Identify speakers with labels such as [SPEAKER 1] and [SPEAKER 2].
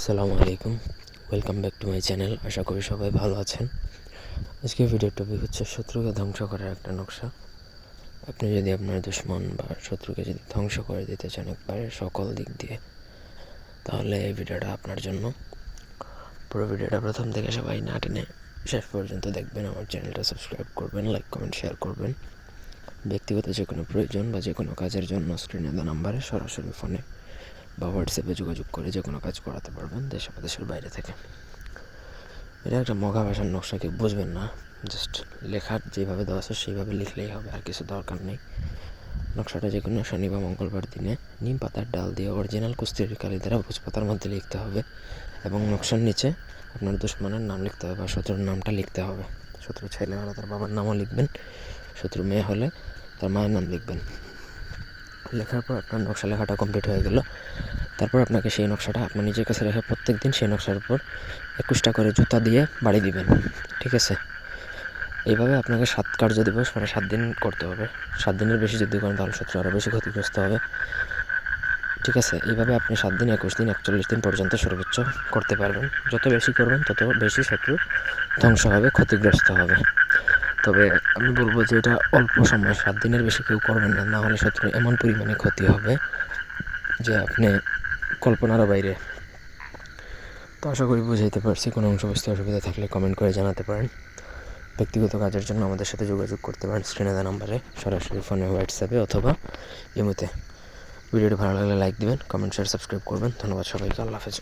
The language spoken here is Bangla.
[SPEAKER 1] আসসালামু আলাইকুম, welcome back to my channel. আশা করি সবাই ভালো আছেন। আজকে ভিডিওর টপিক হচ্ছে শত্রুকে ধ্বংস করার একটা নকশা। আপনি যদি আপনার দুশমন বা শত্রুকে যদি ধ্বংস করে দিতে চান একবারে সকল দিক দিয়ে, তাহলে এই ভিডিওটা আপনার জন্য। পুরো ভিডিওটা প্রথম থেকে সবাই না টেনে শেষ পর্যন্ত দেখবেন। আমার চ্যানেলটা সাবস্ক্রাইব করবেন, লাইক কমেন্ট শেয়ার করবেন। ব্যক্তিগত যে কোনো প্রয়োজন বা যে কোনো কাজের জন্য স্ক্রিনে দেওয়া নাম্বারে সরাসরি ফোনে বা হোয়াটসঅ্যাপে যোগাযোগ করে যে কোনো কাজ করাতে পারবেন দেশ বা দেশের বাইরে থেকে। এটা একটা মগা ভাষার নকশা, কেউ বুঝবেন না। জাস্ট লেখার যেভাবে দেওয়া আছে সেইভাবে লিখলেই হবে, আর কিছু দরকার নেই। নকশাটা যে কোনো শনি বা মঙ্গলবার দিনে নিম পাতার ডাল দিয়ে অরিজিনাল কুস্তির কালি দ্বারা ভোজ পাতার মধ্যে লিখতে হবে, এবং নকশার নিচে আপনার দুশ্মনের নাম লিখতে হবে বা শত্রুর নামটা লিখতে হবে। শত্রু ছেলে হলে তার বাবার নামও লিখবেন, শত্রু মেয়ে হলে তার মায়ের নাম লিখবেন। লেখার পর আপনার নকশা লেখাটা কমপ্লিট হয়ে গেল। তারপর আপনাকে সেই নকশাটা আপনার নিজের কাছে রেখে প্রত্যেক দিন সেই নকশার উপর 21টা করে জুতা দিয়ে বাড়ি দিবেন। ঠিক আছে? এইভাবে আপনাকে 7 কার্য দিবস মানে 7 দিন করতে হবে। 7 দিনের বেশি যদি করেন তাহলে শত্রু আরও বেশি ক্ষতিগ্রস্ত হবে। ঠিক আছে? এইভাবে আপনি 7 দিন, 21 দিন, 41 দিন পর্যন্ত সর্বোচ্চ করতে পারবেন। যত বেশি করবেন তত বেশি শত্রু ধ্বংস হবে, ক্ষতিগ্রস্ত হবে। তবে আমি বলবো যে এটা অল্প সময়, 7 দিনের বেশি কেউ করবেন না, না হলে শত্রুর এমন পরিমাণে ক্ষতি হবে যে আপনি কল্পনারও বাইরে। তো আশা করি বুঝাইতে পারছি। কোনো অংশ বুঝতে অসুবিধা থাকলে কমেন্ট করে জানাতে পারেন। ব্যক্তিগত কাজের জন্য আমাদের সাথে যোগাযোগ করতে পারেন স্ক্রিনে দেওয়া নাম্বারে, সরাসরি ফোনে, হোয়াটসঅ্যাপে অথবা ইমোতে। ভিডিওটি ভালো লাগলে লাইক দিবেন, কমেন্ট শেয়ার সাবস্ক্রাইব করবেন। ধন্যবাদ সবাইকে। আল্লাহ হাফেজ।